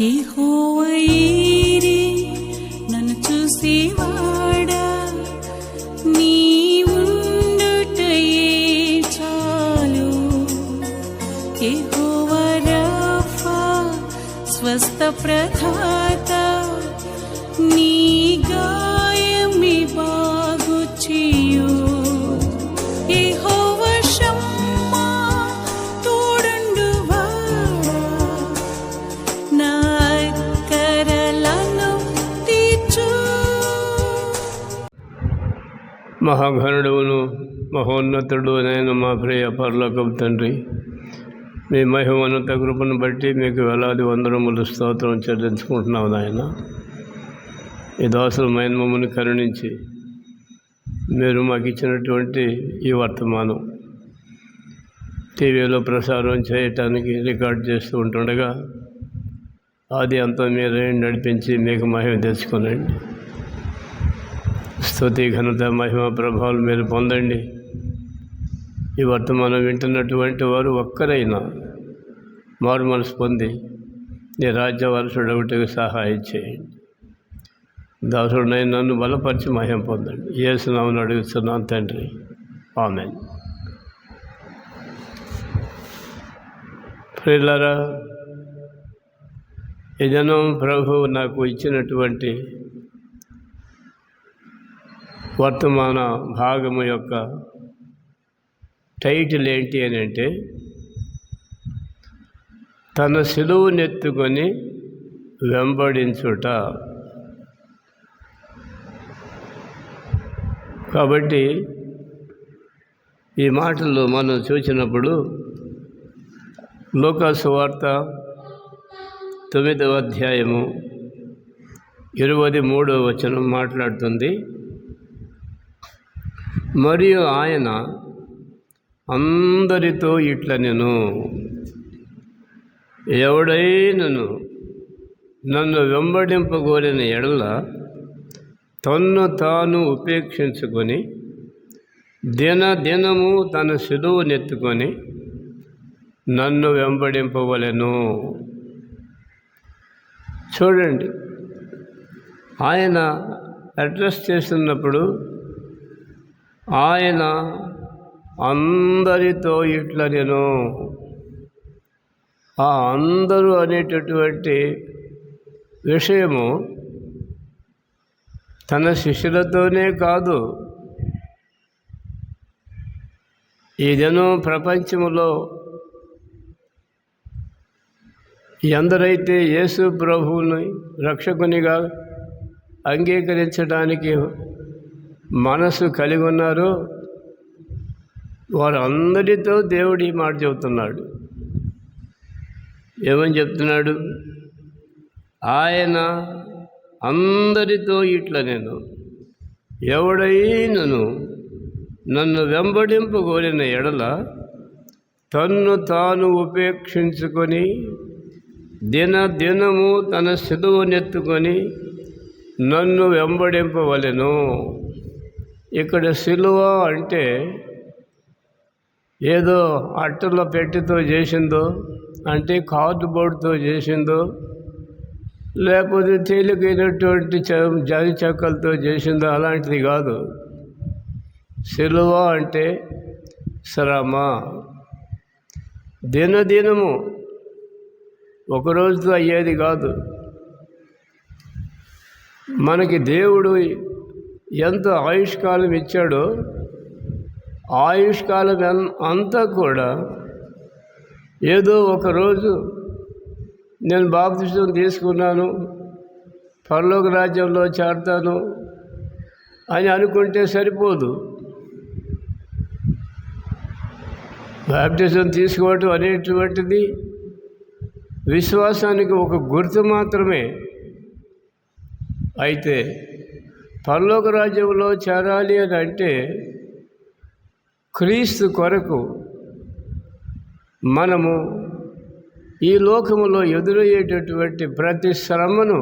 యెహోవా ఈరే నన్ను చూసేవాడా, నీవుండుటయే చాలు. యెహోవా రఫా స్వస్థ ప్రదాత, నీ గాయమే బాగు చేయు. యెహోవా షమ్మా తోడుండువాడా, నా అక్కరలను తీర్చు. మహాఘనుడును మహోన్నతుడు నేను మా ప్రియ పరలోకపు తండ్రి, మీ మహిమోన్నత కృపను బట్టి మీకు వేలాది వందనములు స్తోత్రం చెల్లించుకుంటున్నావు నాయన. ఈ దాసులమైన మమ్మల్ని కరుణించి మీరు మాకు ఇచ్చినటువంటి ఈ వర్తమానం టీవీలో ప్రసారం చేయటానికి రికార్డ్ చేస్తూ ఉంటుండగా ఆది అంతా మీరే నడిపించి మీకు మహిమ తెచ్చుకోనండి. స్తుతి ఘనత మహిమ ప్రభావాలు మీరు పొందండి. ఈ వర్తమానం వింటున్నటువంటి వారు ఒక్కరైనా మారు మనసు పొంది నీ రాజ్య వారసుడొకటికి సహాయం చేయండి. దాసుడునైనా నన్ను బలపరిచి మహిమ పొందండి. యేసు నామమున అడుగుతున్నాను తండ్రి, ఆమేన్. ప్రియులారా, ఈ దినం ప్రభువు నాకు ఇచ్చినటువంటి వర్తమాన భాగము యొక్క టైటిల్ ఏంటి అని అంటే, తన సిలువనెత్తుకొని వెంబడించుట. కాబట్టి ఈ మాటలు మనం చూసినప్పుడు లూకా సువార్త 9వ అధ్యాయము 23వ వచనం మాట్లాడుతుంది. మరియు ఆయన అందరితో ఇట్లనెను, ఎవడైనను నన్ను వెంబడింపగోరిన ఎడల తన్ను తాను ఉపేక్షించుకొని దినదినము తన సిలువనెత్తుకొని నన్ను వెంబడింపవలెను. చూడండి, ఆయన అడ్రస్ చేస్తున్నప్పుడు ఆయన అందరితో ఇట్లనెను. ఆ అందరూ అనేటటువంటి విషయము తన శిష్యులతోనే కాదు, ఈ దినం ప్రపంచంలో ఎందరైతే యేసు ప్రభువుని రక్షకునిగా అంగీకరించడానికి మనసు కలిగి ఉన్నారో వారందరితో దేవుడు ఈ మాట చెబుతున్నాడు. ఏమని చెప్తున్నాడు? ఆయన అందరితో ఇట్లనెను, ఎవడైనను నన్ను వెంబడింపగోరిన ఎడల తన్ను తాను ఉపేక్షించుకొని దినదినము తన సిలువనెత్తుకొని నన్ను వెంబడింపవలెను. ఇక్కడ సిలువ అంటే ఏదో అట్టల పెట్టెతో చేసిందో, అంటే కార్డుబోర్డుతో చేసిందో, లేకపోతే తేలికైనటువంటి జాతి చెక్కలతో చేసిందో అలాంటిది కాదు. సిలువ అంటే శ్రమ. దినదినము, ఒకరోజుతో అయ్యేది కాదు. మనకి దేవుడు ఎంత ఆయుష్కాలం ఇచ్చాడో ఆయుష్కాలం అంతా కూడా ఏదో ఒకరోజు నేను బాప్తిసం తీసుకున్నాను, పరలోక రాజ్యంలో చేరతాను అని అనుకుంటే సరిపోదు. బాప్తిసం తీసుకోవటం అనేటువంటిది విశ్వాసానికి ఒక గుర్తు మాత్రమే. అయితే పరలోక రాజ్యంలో చేరాలి అని అంటే క్రీస్తు కొరకు మనము ఈ లోకములో ఎదురయ్యేటటువంటి ప్రతి శ్రమను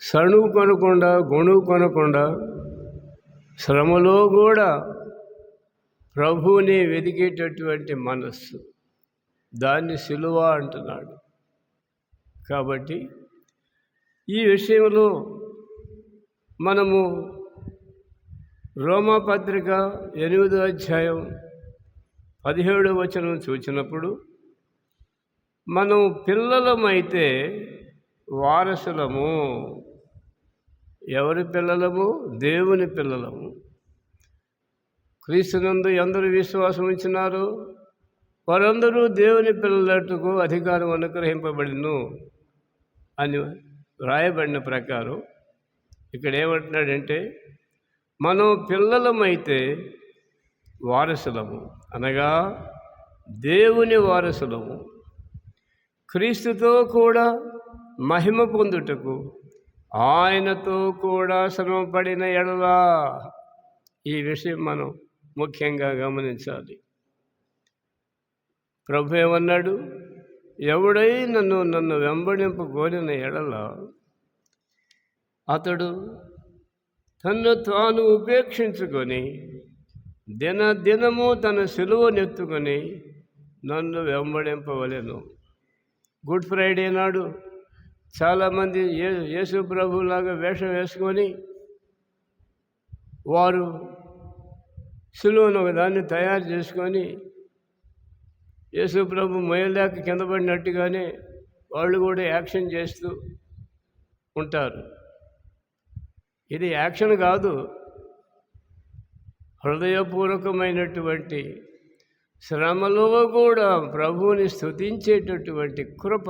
సణువు కొనకుండా గొణువు కొనకుండా శ్రమలో కూడా ప్రభువుని వెతికేటటువంటి మనస్సు, దాన్ని సిలువ అంటున్నాడు. కాబట్టి ఈ విషయంలో మనము రోమాపత్రిక 8వ అధ్యాయం 17వ వచనం చూసినప్పుడు, మనం పిల్లలమైతే వారసులము. ఎవరి పిల్లలము? దేవుని పిల్లలము. క్రీస్తునందు ఎందరు విశ్వాసం ఉంచినారో వారందరూ దేవుని పిల్లలకు అధికారం అనుగ్రహింపబడిను అని వ్రాయబడిన ప్రకారం ఇక్కడ ఏమంటున్నాడంటే, మనం పిల్లలమైతే వారసులము, అనగా దేవుని వారసులము, క్రీస్తుతో కూడా మహిమ పొందుటకు ఆయనతో కూడా శ్రమపడిన ఎడలా. ఈ విషయం మనం ముఖ్యంగా గమనించాలి. ప్రభు ఏమన్నాడు? ఎవడై నన్ను వెంబడింపగోరిన ఎడల అతడు తన్ను తాను ఉపేక్షించుకొని దినదినము తన సిలువనెత్తుకొని నన్ను వెంబడింపవలెను. గుడ్ ఫ్రైడే నాడు చాలామంది యేసు ప్రభులాగా వేషం వేసుకొని వారు సిలువను ఒకదాన్ని తయారు చేసుకొని యేసు ప్రభు మొయ్యలేక కింద పడినట్టుగానే వాళ్ళు కూడా యాక్షన్ చేస్తూ ఉంటారు. ఇది యాక్షన్ కాదు, హృదయపూర్వకమైనటువంటి శ్రమలో కూడా ప్రభువుని స్తుతించేటటువంటి కృప.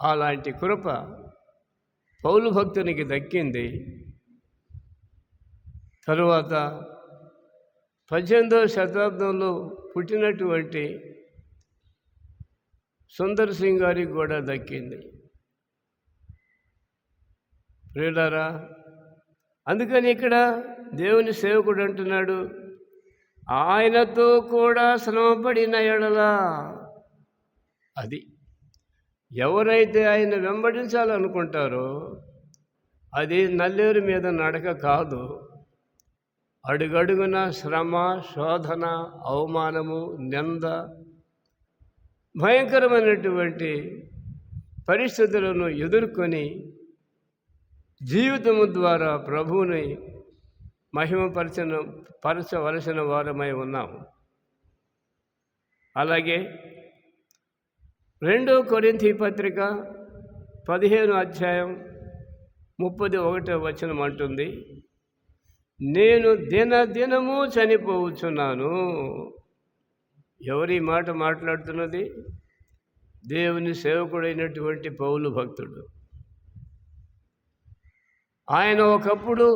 అలాంటి కృప పౌలు భక్తునికి దక్కింది. తరువాత 18వ శతాబ్దంలో పుట్టినటువంటి సుందర్ సింగ్ గారికి కూడా దక్కింది. ప్రియులారా, అందుకని ఇక్కడ దేవుని సేవకుడు అంటున్నాడు, ఆయనతో కూడా శ్రమపడిన ఎడలా. అది ఎవరైతే ఆయన వెంబడించాలనుకుంటారో అది నల్లేరు మీద నడక కాదు. అడుగడుగున శ్రమ, శోధన, అవమానము, నింద, భయంకరమైనటువంటి పరిస్థితులను ఎదుర్కొని జీవితము ద్వారా ప్రభువుని పరచవలసిన వారమై ఉన్నాము. అలాగే 2 కొరింథీ పత్రిక 15వ అధ్యాయం 31వ వచనం అంటుంది, నేను దినదినము చనిపోవచ్చున్నాను. ఎవరి మాట మాట్లాడుతున్నది? దేవుని సేవకుడైనటువంటి పౌలు భక్తుడు. ఆయన ఒకప్పుడు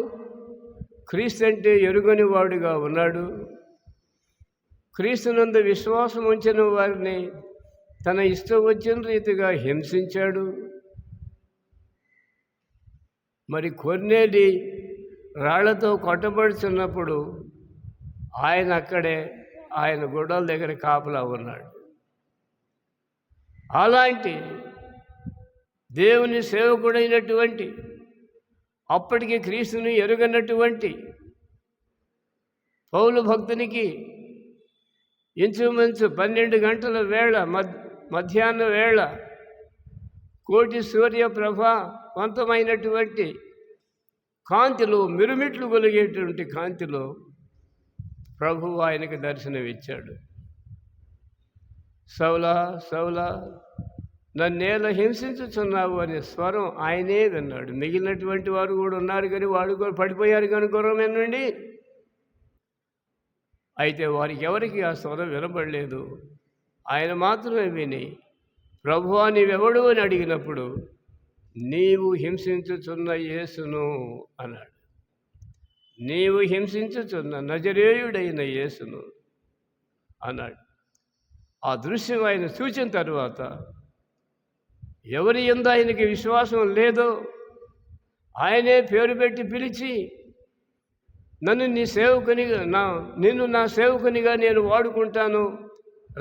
క్రీస్తు అంటే ఎరుగని వాడుగా ఉన్నాడు. క్రీస్తునందు విశ్వాసం ఉంచిన వారిని తన ఇష్టం వచ్చిన రీతిగా హింసించాడు. మరి కొర్నేలి రాళ్లతో కొట్టబడుతున్నప్పుడు ఆయన అక్కడే ఆయన గొడవల దగ్గర కాపలా ఉన్నాడు. అలాంటి దేవుని సేవకుడైనటువంటి, అప్పటికి క్రీస్తుని ఎరుగనటువంటి పౌలు భక్తునికి ఇంచుమించు 12 గంటల వేళ, మధ్యాహ్న వేళ, కోటి సూర్యప్రభావంతమైనటువంటి కాంతిలో, మిరుమిట్లు గొలిగేటువంటి కాంతిలో ప్రభువు ఆయనకి దర్శనమిచ్చాడు. సౌలా సౌలా నన్నేలా హింసించుచున్నావు అనే స్వరం ఆయనే విన్నాడు. మిగిలినటువంటి వారు కూడా ఉన్నారు, కానీ వాడు కూడా పడిపోయారు కానీ గుర్రమేనండి. అయితే వారికి ఎవరికి ఆ స్వరం వినబడలేదు. ఆయన మాత్రమే విని, ప్రభువా నీవెవడు అని అడిగినప్పుడు, నీవు హింసించుచున్న యేసును అన్నాడు. నీవు హింసించుచున్న నజరేయుడైన యేసును అన్నాడు. ఆ దృశ్యం ఆయన చూసిన తరువాత ఎవరి యందు ఆయనకి విశ్వాసం లేదో ఆయనే పేరు పెట్టి పిలిచి, నన్ను నీ సేవకునిగా నిన్ను నా సేవకునిగా నేను వాడుకుంటాను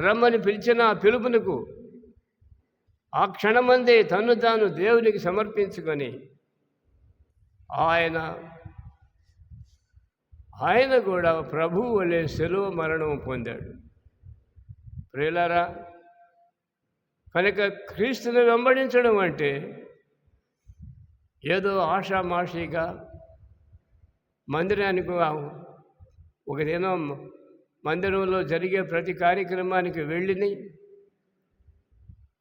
రమ్మని పిలిచిన ఆ పిలుపునకు ఆ క్షణమందే తను తాను దేవునికి సమర్పించుకొని ఆయన కూడా ప్రభువు వలె శిలువ మరణం పొందాడు. ప్రియులారా, కనుక క్రీస్తుని వెంబడించడం అంటే ఏదో ఆషామాషిగా మందిరానికి ఒక దినం మందిరంలో జరిగే ప్రతి కార్యక్రమానికి వెళ్ళి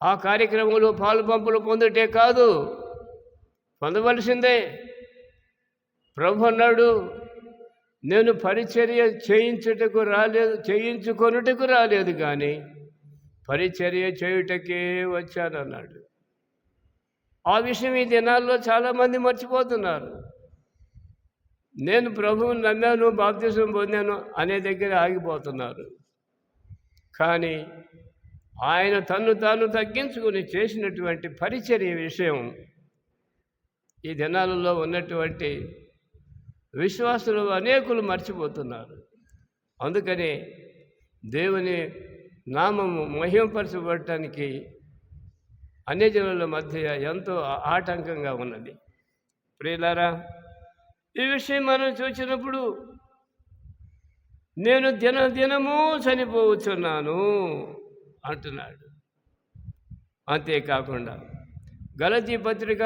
ఆ కార్యక్రమంలో పాలు పంపులు పొందుటే కాదు, పొందవలసిందే. ప్రభు అన్నాడు, నేను పరిచర్య చేయించుకొనుటకు రాలేదు కానీ పరిచర్య చేయుటకే వచ్చానన్నాడు. ఆ విషయం ఈ దినాల్లో చాలామంది మర్చిపోతున్నారు. నేను ప్రభువుని నమ్మాను, బాప్తిసం పొందాను అనే దగ్గర ఆగిపోతున్నారు. కానీ ఆయన తన్ను తాను తగ్గించుకుని చేసినటువంటి పరిచర్య విషయం ఈ దినాలలో ఉన్నటువంటి విశ్వాసులు అనేకులు మర్చిపోతున్నారు. అందుకనే దేవుని నామము మహిమపరచబడటానికి అన్యజనుల మధ్య ఎంతో ఆటంకంగా ఉన్నది. ప్రియులారా, ఈ విషయం మనం చూసినప్పుడు నేను దినదినము చనిపోవచ్చున్నాను అంటున్నాడు. అంతేకాకుండా గలతీ పత్రిక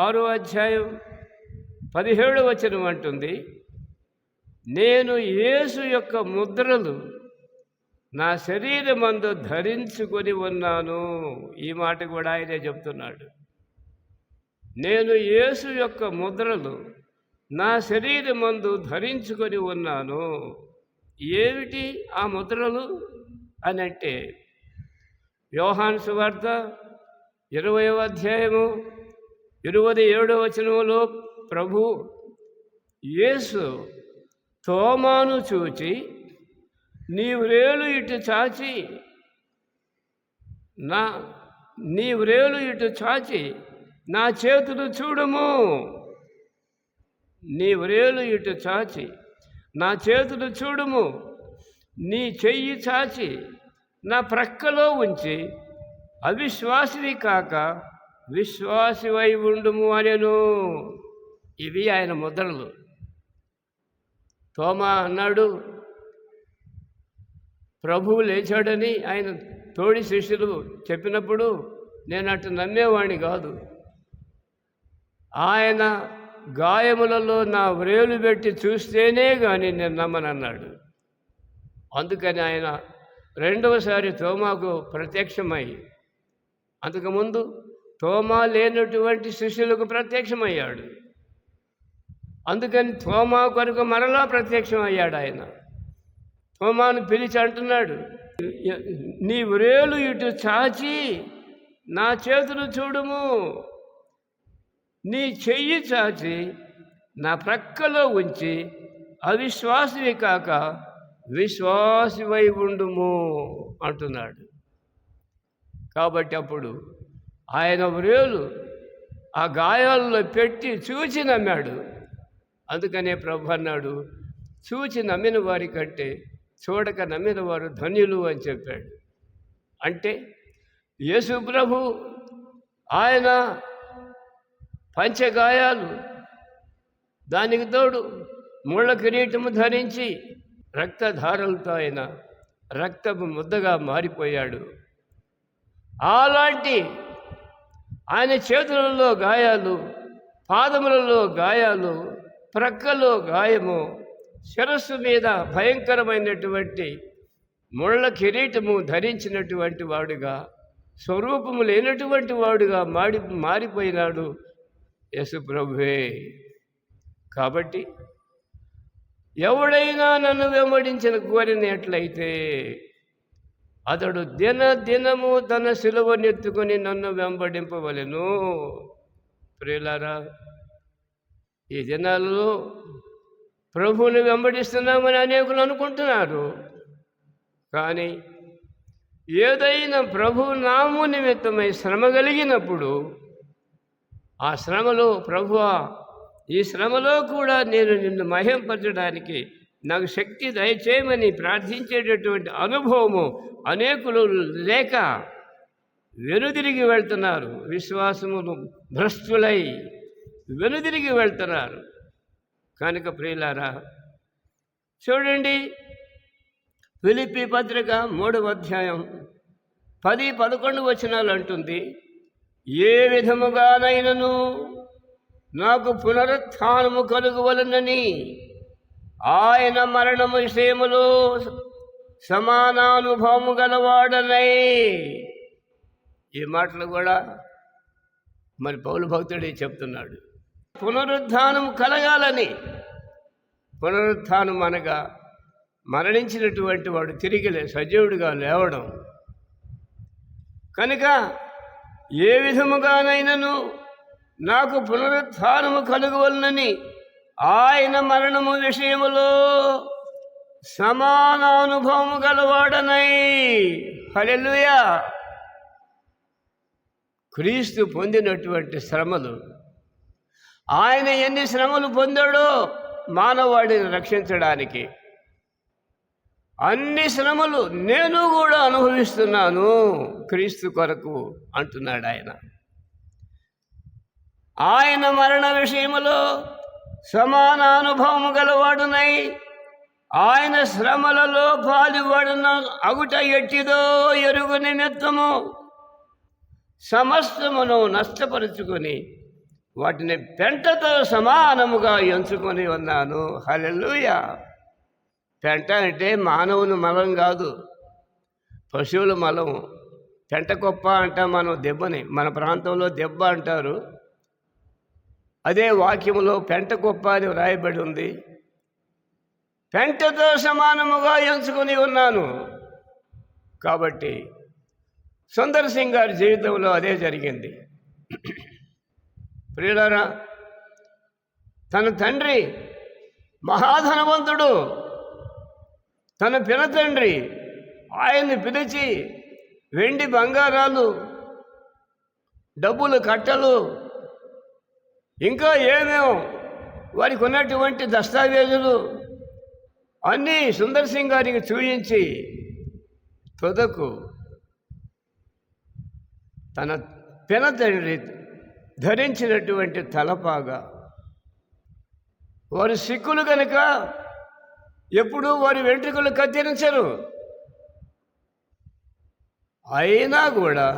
6వ అధ్యాయం 17వ వచనం అంటుంది, నేను యేసు యొక్క ముద్రలు నా శరీరమందు ధరించుకొని ఉన్నాను. ఈ మాట కూడా ఆయనే చెప్తున్నాడు. నేను యేసు యొక్క ముద్రలు నా శరీరమందు ధరించుకొని ఉన్నాను. ఏమిటి ఆ ముద్రలు అని అంటే, యోహాను సువార్త 20వ అధ్యాయము 27వ వచనంలో ప్రభు యేసు తోమాను చూచి, నీ వ్రేలు ఇటు చాచి నా చేతులు చూడము, నీ వ్రేలు ఇటు చాచి నా చేతులు చూడము, నీ చెయ్యి చాచి నా ప్రక్కలో ఉంచి అవిశ్వాసివి కాక విశ్వాసివై ఉండుము అనెను. ఇవి ఆయన ముద్రలు. తోమా అన్నాడు, ప్రభువు లేచాడని ఆయన తోడి శిష్యులు చెప్పినప్పుడు నేను అటు నమ్మేవాడిని కాదు. ఆయన గాయములలో నా వ్రేలు పెట్టి చూస్తేనే కానీ నేను నమ్మనన్నాడు. అందుకని ఆయన రెండవసారి తోమాకు ప్రత్యక్షమై, అంతకుముందు తోమా లేనటువంటి శిష్యులకు ప్రత్యక్షమయ్యాడు. అందుకని తోమా కొరకు మరలా ప్రత్యక్షమయ్యాడు. ఆయన తోమాను పిలిచి అంటున్నాడు, నీ వ్రేలు ఇటు చాచి నా చేతులు చూడుము, నీ చెయ్యి చాచి నా ప్రక్కలో ఉంచి అవిశ్వాసివి కాక విశ్వాసివై ఉండుము అంటున్నాడు. కాబట్టి అప్పుడు ఆయన వ్రేలు ఆ గాయాల్లో పెట్టి చూచి నమ్మాడు. అందుకనే ప్రభు అన్నాడు, చూచి నమ్మిన వారి కంటే చూడక నమ్మిన వారు ధన్యులు అని చెప్పాడు. అంటే యేసు ప్రభు ఆయన పంచగాయాలు, దానికి తోడు ముళ్ళ కిరీటము ధరించి రక్తధారలతో ఆయన రక్తపు ముద్దగా మారిపోయాడు. అలాంటి ఆయన చేతులలో గాయాలు, పాదములలో గాయాలు, ప్రక్కలో గాయము, శిరస్సు మీద భయంకరమైనటువంటి ముళ్ళ కిరీటము ధరించినటువంటి వాడుగా, స్వరూపము లేనటువంటి వాడుగా మారిపోయినాడు యేసు ప్రభువే. కాబట్టి ఎవడైనా నన్ను వెంబడించిన కోరినట్లయితే అతడు దినము తన సిలువనెత్తుకొని నన్ను వెంబడింపవలెను. ప్రియులారా, ఈ దినాల్లో ప్రభువుని వెంబడిస్తున్నామని అనేకులు అనుకుంటున్నారు. కానీ ఏదైనా ప్రభు నామము నిమిత్తమై శ్రమ కలిగినప్పుడు ఆ శ్రమలో, ప్రభువా ఈ శ్రమలో కూడా నేను నిన్ను మహింపరచడానికి నాకు శక్తి దయచేయమని ప్రార్థించేటటువంటి అనుభవము అనేకులు లేక వెనుదిరిగి వెళ్తున్నారు. విశ్వాసమును భ్రష్టులై వెనుదిరిగి వెళ్తున్నారు. కనుక ప్రియులారా, చూడండి, ఫిలిప్పీ పత్రిక 3వ అధ్యాయం 10-11 వచనాలు అంటుంది, ఏ విధముగానైనను నాకు పునరుత్థానము కలుగువలనని ఆయన మరణము విషయములో సమానానుభవము గలవాడనై. ఈ మాటలు కూడా మరి పౌలు భక్తుడే చెప్తున్నాడు. పునరుత్థానం కలగాలని. పునరుత్థానం అనగా మరణించినటువంటి వాడు తిరిగి సజీవుడిగా లేవడం. కనుక ఏ విధముగానైనను నాకు పునరుత్థానము కలుగువలనని ఆయన మరణము విషయములో సమానానుభవము గలవాడనై. హల్లెలూయా. క్రీస్తు పొందినటువంటి శ్రమలు, ఆయన ఎన్ని శ్రమలు పొందాడో మానవాడిని రక్షించడానికి, అన్ని శ్రమలు నేను కూడా అనుభవిస్తున్నాను క్రీస్తు కొరకు అంటున్నాడు ఆయన. ఆయన మరణ విషయములో సమానానుభవము గలవాడునై ఆయన శ్రమలలో పాలుపడిన అగుట ఎట్టిదో ఎరుగు నిమిత్తము సమస్తమును నష్టపరుచుకొని వాటిని పెంటతో సమానముగా ఎంచుకొని ఉన్నాను. హల్లెలూయా. పెంట అంటే మానవుని మలం కాదు, పశువుల మలం. పెంట కుప్ప అంటాం మనం దెబ్బని, మన ప్రాంతంలో దెబ్బ అంటారు. అదే వాక్యములో పెంట కుప్ప అని వ్రాయబడి ఉంది. పెంటతో సమానముగా ఎంచుకొని ఉన్నాను. కాబట్టి సుందర్ సింగ్ గారి జీవితంలో అదే జరిగింది. ప్రియులారా, తన తండ్రి మహాధనవంతుడు. తన పినతండ్రి ఆయన్ని పిలిచి వెండి బంగారాలు, డబ్బులు కట్టలు, ఇంకా ఏమేమో వారికి ఉన్నటువంటి దస్తావేజులు అన్నీ సుందర్ సింగ్ గారికి చూపించి తుదకు తన పినతండ్రి ధరించినటువంటి తలపాగా, వారు సిక్కులు కనుక ఎప్పుడూ వారి వెంట్రుకలు కత్తిరించరు, అయినా కూడా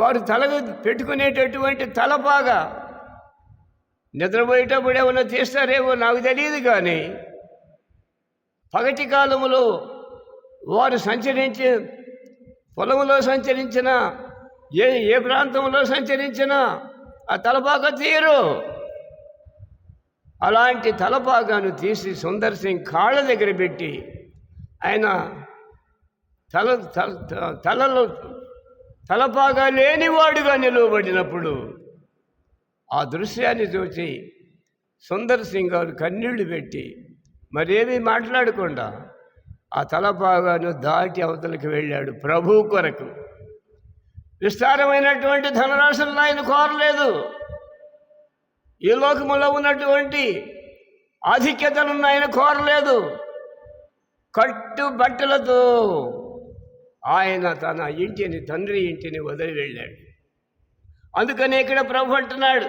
వారు తలకు పెట్టుకునేటటువంటి తలపాగా నిద్రపోయేటప్పుడు ఏమన్నా తీస్తారేమో నాకు తెలియదు. కానీ పగటి కాలంలో వారు పొలంలో సంచరించినా, ఏ ప్రాంతంలో సంచరించినా ఆ తలపాగా తీయరు. అలాంటి తలపాగాను తీసి సుందర్ సింగ్ కాళ్ళ దగ్గర పెట్టి ఆయన తలలో తలపాగా లేనివాడుగా నిలువబడినప్పుడు ఆ దృశ్యాన్ని చూసి సుందర్ సింగ్ గారు కన్నీళ్లు పెట్టి మరేమీ మాట్లాడకుండా ఆ తలపాగాను దాటి అవతలకి వెళ్ళాడు ప్రభు కొరకు. విస్తారమైనటువంటి ధనరాశులను ఆయన కోరలేదు. ఈ లోకములో ఉన్నటువంటి ఆధిక్యతలను ఆయన కోరలేదు. కట్టు బట్టలతో ఆయన తన ఇంటిని, తండ్రి ఇంటిని వదిలి వెళ్ళాడు. అందుకని ఇక్కడ ప్రభు అంటున్నాడు,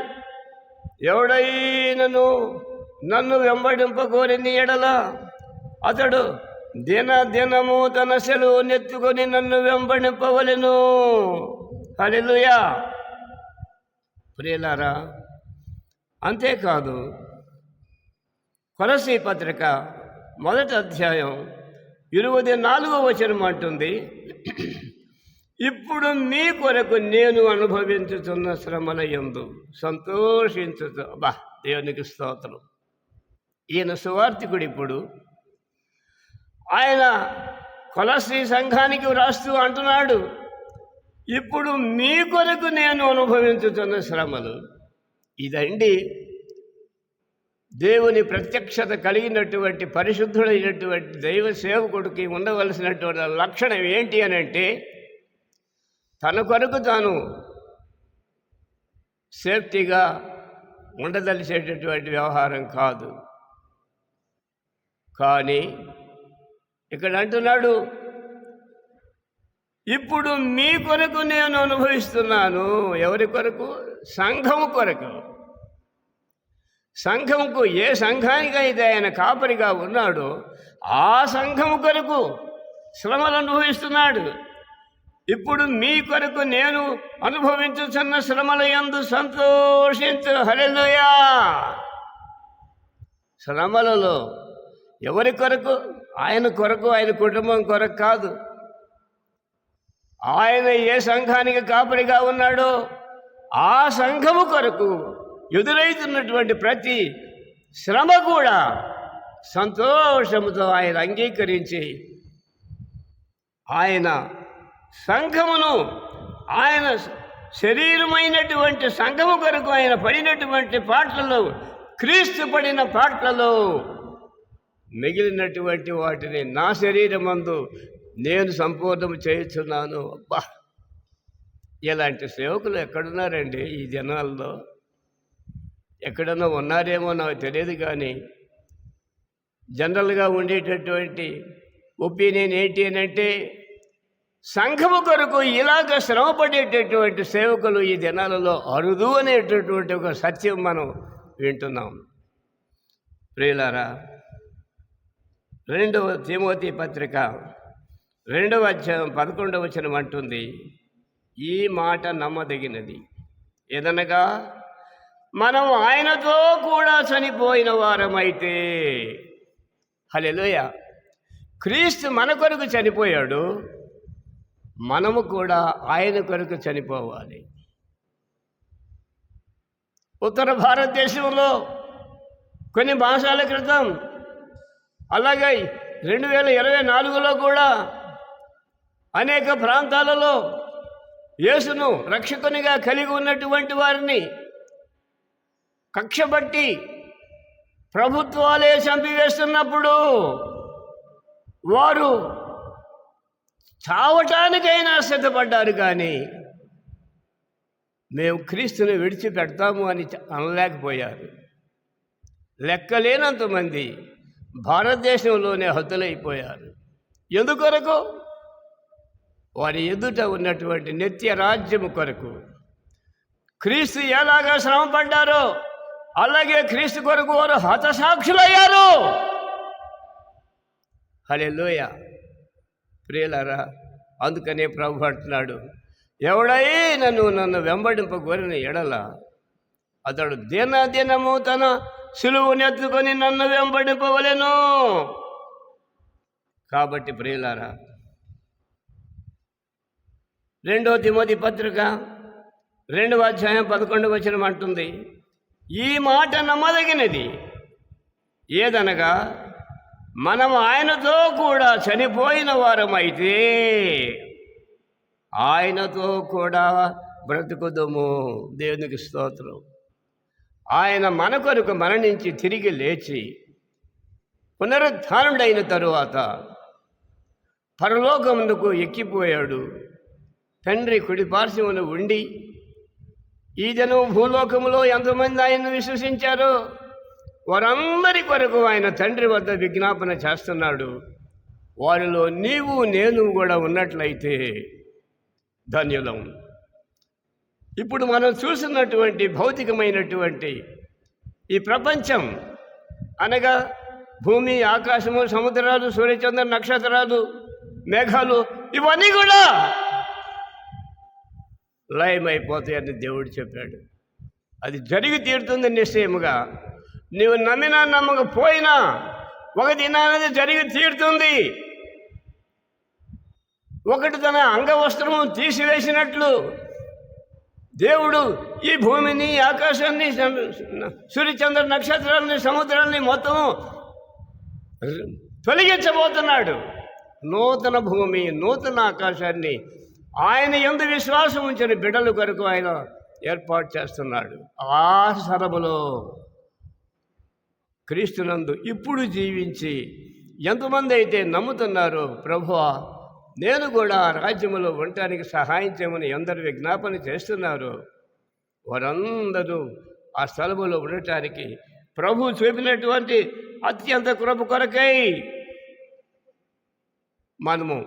ఎవడైనను నన్ను వెంబడింపకోరిని ఎడల అతడు దినము తన సెలవు నెత్తుకొని నన్ను వెంబడింపవలెను. హల్లెలూయా. ప్రియులారా, అంతేకాదు కొలస్సీ పత్రిక 1వ అధ్యాయం 24వ వచనం అంటుంది, ఇప్పుడు మీ కొరకు నేను అనుభవించుతున్న శ్రమల యందు సంతోషించుతూ. దేవునికి స్తోత్రం. ఈయన సువార్తికుడు. ఇప్పుడు ఆయన కొలస్సీ సంఘానికి వ్రాస్తూ అంటున్నాడు, ఇప్పుడు మీ కొరకు నేను అనుభవించుతున్న శ్రమలు. ఇదండి దేవుని ప్రత్యక్షత కలిగినటువంటి పరిశుద్ధుడైనటువంటి దైవ సేవకుడికి ఉండవలసినటువంటి లక్షణం ఏంటి అని అంటే, తన కొరకు తాను సేఫ్టీగా ఉండదలిచేటటువంటి వ్యవహారం కాదు. కానీ ఇక్కడ అంటున్నాడు, ఇప్పుడు మీ కొరకు నేను అనుభవిస్తున్నాను. ఎవరి కొరకు? సంఘము కొరకు. సంఘముకు, ఏ సంఘానికైతే ఆయన కాపరిగా ఉన్నాడో ఆ సంఘము కొరకు శ్రమలు అనుభవిస్తున్నాడు. ఇప్పుడు మీ కొరకు నేను అనుభవించుచున్న శ్రమల యందు సంతోషించు. హల్లెలూయా. శ్రమలలో ఎవరి కొరకు? ఆయన కొరకు, ఆయన కుటుంబం కొరకు కాదు. ఆయన ఏ సంఘానికి కాపరిగా ఉన్నాడో ఆ సంఘము కొరకు ఎదురైతున్నటువంటి ప్రతి శ్రమ కూడా సంతోషముతో ఆయన అంగీకరించి ఆయన సంఘమును, ఆయన శరీరమైనటువంటి సంఘము కొరకు ఆయన పడినటువంటి పాటలలో, క్రీస్తు పడిన పాటలలో మిగిలినటువంటి వాటిని నా శరీరమందు నేను సంపూర్ణం చేయుచున్నాను. అబ్బా, ఇలాంటి సేవకులు ఎక్కడున్నారండి ఈ దినాల్లో? ఎక్కడన్నా ఉన్నారేమో నాకు తెలియదు, కానీ జనరల్గా ఉండేటటువంటి ఒపీనియన్ ఏంటి అని అంటే, సంఘము కొరకు ఇలాగ శ్రమపడేటటువంటి సేవకులు ఈ దినాలలో అరుదు అనేటటువంటి ఒక సత్యం మనం వింటున్నాం. ప్రియులారా, 2వ తిమోతి పత్రిక 2వ అధ్యాయం 11వ వచనం అంటుంది, ఈ మాట నమ్మదగినది ఏదనగా మనం ఆయనతో కూడా చనిపోయిన వారమైతే. హల్లెలూయా. క్రీస్తు మన కొరకు చనిపోయాడు, మనము కూడా ఆయన కొరకు చనిపోవాలి. ఉత్తర భారతదేశంలో కొన్ని మాసాల క్రితం, అలాగే 2024లో కూడా అనేక ప్రాంతాలలో యేసును రక్షకునిగా కలిగి ఉన్నటువంటి వారిని కక్షబట్టి ప్రభుత్వాలే చంపివేస్తున్నప్పుడు వారు చావటానికైనా సిద్ధపడ్డారు, కానీ మేము క్రీస్తుని విడిచిపెడతాము అని అనలేకపోయారు. లెక్కలేనంతమంది భారతదేశంలోనే హతులైపోయారు. ఎందుకొరకు? వారి ఎదుట ఉన్నటువంటి నిత్య రాజ్యము కొరకు. క్రీస్తు ఎలాగా శ్రమపడ్డారో అలాగే క్రీస్తు కొరకు వారు హతసాక్షులయ్యారు. హల్లెలూయా. ప్రియులారా, అందుకనే ప్రభు అంటున్నాడు, ఎవడైనా నన్ను వెంబడింపగోరిన ఎడల అతడు దినదినము తన సిలువనెత్తుకొని నన్ను వెంబడింపవలెను. కాబట్టి ప్రియులారా, 2వ తిమోతి పత్రిక 2వ అధ్యాయం 11వ వచనం అంటుంది, ఈ మాట నమ్మదగినది ఏదనగా మనం ఆయనతో కూడా చనిపోయిన వారమైతే ఆయనతో కూడా బ్రతుకుదము. దేవునికి స్తోత్రం. ఆయన మన కొరకు మరణించి తిరిగి లేచి పునరుద్ధానుడైన తరువాత పరలోకమునకు ఎక్కిపోయాడు. తండ్రి కుడి పార్శ్వమున ఉండి ఈ దినం భూలోకములో ఎంతమంది ఆయన్ను విశ్వసించారో వారందరి కొరకు ఆయన తండ్రి వద్ద విజ్ఞాపన చేస్తున్నాడు. వారిలో నీవు నేను కూడా ఉన్నట్లయితే ధన్యులం. ఇప్పుడు మనం చూస్తున్నటువంటి భౌతికమైనటువంటి ఈ ప్రపంచం అనగా భూమి, ఆకాశము, సముద్రాలు, సూర్యచంద్ర నక్షత్రాలు, మేఘాలు, ఇవన్నీ కూడా లయమైపోతాయని దేవుడు చెప్పాడు. అది జరిగి తీరుతుంది నిశ్చయముగా. నీవు నమ్మినా నమ్మకపోయినా ఒక దినానది జరిగి తీరుతుంది. ఒకటి తన అంగవస్త్రము తీసివేసినట్లు దేవుడు ఈ భూమిని, ఆకాశాన్ని, సూర్యచంద్ర నక్షత్రాలని, సముద్రాన్ని మొత్తం తొలగించబోతున్నాడు. నూతన భూమి, నూతన ఆకాశాన్ని ఆయన యందు విశ్వాసం ఉంచిన బిడ్డల కొరకు ఆయన ఏర్పాటు చేస్తున్నాడు. ఆ సరములో క్రీస్తునందు ఇప్పుడు జీవించి ఎంతమంది అయితే నమ్ముతున్నారో, ప్రభువా నేను కూడా రాజ్యములో ఉండటానికి సహాయం చేయమని ఎందరు విజ్ఞాపన చేస్తున్నారు, వారందరూ ఆ స్థలములో ఉండటానికి ప్రభు చూపినటువంటి అత్యంత కృప కొరకై మనము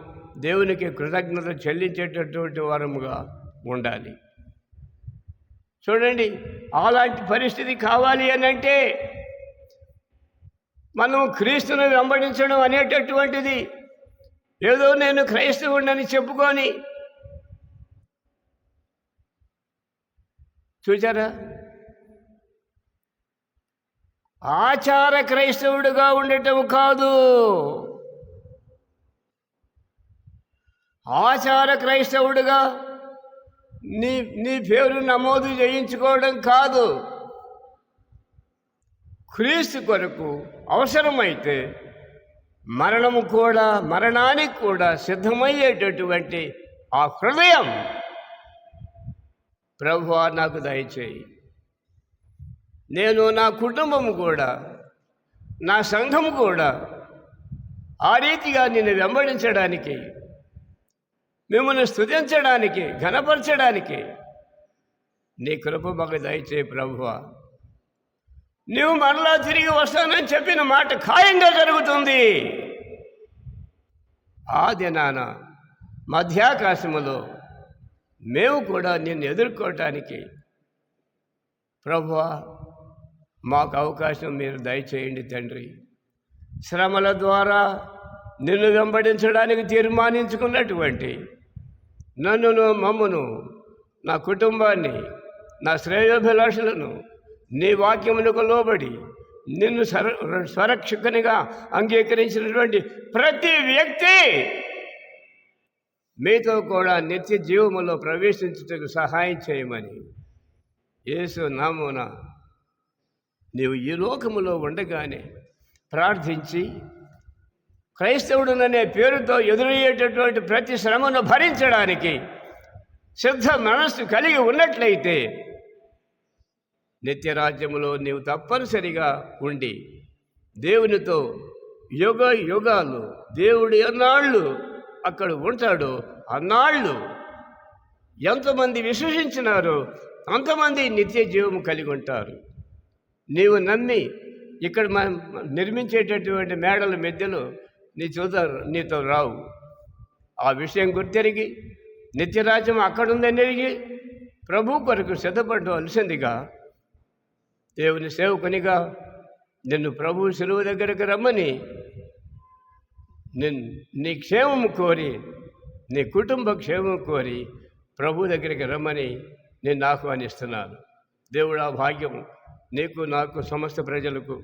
దేవునికి కృతజ్ఞత చెల్లించేటటువంటి వారముగా ఉండాలి. చూడండి, అలాంటి పరిస్థితి కావాలి అని అంటే మనం క్రీస్తును వెంబడించడం అనేటటువంటిది ఏదో నేను క్రైస్తవుడిని చెప్పుకొని, చూచారా, ఆచార క్రైస్తవుడిగా ఉండటం కాదు, ఆచార క్రైస్తవుడిగా నీ నీ పేరు నమోదు చేయించుకోవడం కాదు. క్రీస్తు కొరకు అవసరమైతే మరణానికి కూడా సిద్ధమయ్యేటటువంటి ఆ హృదయం ప్రభువా నాకు దయచేయి. నేను, నా కుటుంబము కూడా, నా సంఘము కూడా ఆ రీతిగా నిన్ను వెంబడించడానికి, మిమ్మల్ని స్తుతించడానికి, ఘనపరచడానికి నీ కృప మాకు దయచేయి ప్రభువా. నువ్వు మరలా తిరిగి వస్తానని చెప్పిన మాట ఖాయంగా జరుగుతుంది. ఆ దినాన మధ్యాకాశములో మేము కూడా నిన్ను ఎదుర్కోవటానికి ప్రభువా మాకు అవకాశం మీరు దయచేయండి తండ్రి. శ్రమల ద్వారా నిన్ను వెంబడించడానికి తీర్మానించుకున్నటువంటి నన్నును, మమ్మును, నా కుటుంబాన్ని, నా శ్రేయోభిలాషులను నీ వాక్యములకు లోబడి నిన్ను స్వరక్షకునిగా అంగీకరించినటువంటి ప్రతి వ్యక్తి మీతో కూడా నిత్య జీవములో ప్రవేశించుటకు సహాయం చేయమని యేసు నామమున నీవు ఈ లోకములో ఉండగానే ప్రార్థించి, క్రైస్తవుడుననే పేరుతో ఎదురయ్యేటటువంటి ప్రతి శ్రమను భరించడానికి సిద్ధ మనస్సు కలిగి ఉన్నట్లయితే నిత్యరాజ్యములో నీవు తప్పనిసరిగా ఉండి దేవునితో యుగ యుగాలు దేవుడు ఎన్నాళ్ళు అక్కడ ఉంటాడో అన్నాళ్ళు ఎంతమంది విశ్వసించినారో అంతమంది నిత్య జీవము కలిగి ఉంటారు. నీవు నమ్మి ఇక్కడ నిర్మించేటటువంటి మేడల మధ్యలో నీతో రావు. ఆ విషయం గుర్తెరిగి నిత్యరాజ్యం అక్కడుందని ఎరిగి ప్రభు కొరకు సిద్ధపడవలసిందిగా దేవుని సేవకునిగా నిన్ను ప్రభు శిలువ దగ్గరకు రమ్మని, నీ క్షేమము కోరి, నీ కుటుంబ క్షేమం కోరి ప్రభు దగ్గరికి రమ్మని నిన్ను ఆహ్వానిస్తున్నాను. దేవుడు ఆ భాగ్యము నీకు, నాకు, సమస్త ప్రజలకు,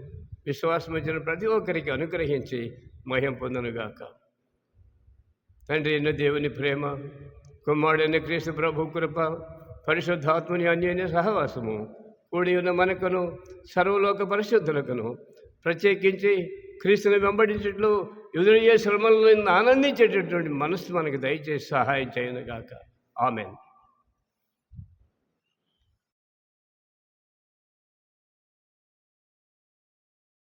విశ్వాసం వచ్చిన ప్రతి ఒక్కరికి అనుగ్రహించి మహిమ పొందనుగాక. తండ్రి అయిన దేవుని ప్రేమ, కుమారుడైన క్రీస్తు ప్రభు కృప, పరిశుద్ధాత్మని అన్యోన్య సహవాసము కూడి ఉన్న మనకును, సర్వలోక పరిశుద్ధులకును, ప్రత్యేకించి క్రీస్తుని వెంబడించట్లు ఎదురయ్యే శ్రమలను ఆనందించేటటువంటి మనస్సు మనకు దయచేసి సహాయం చేయనుగాక. ఆమెన్.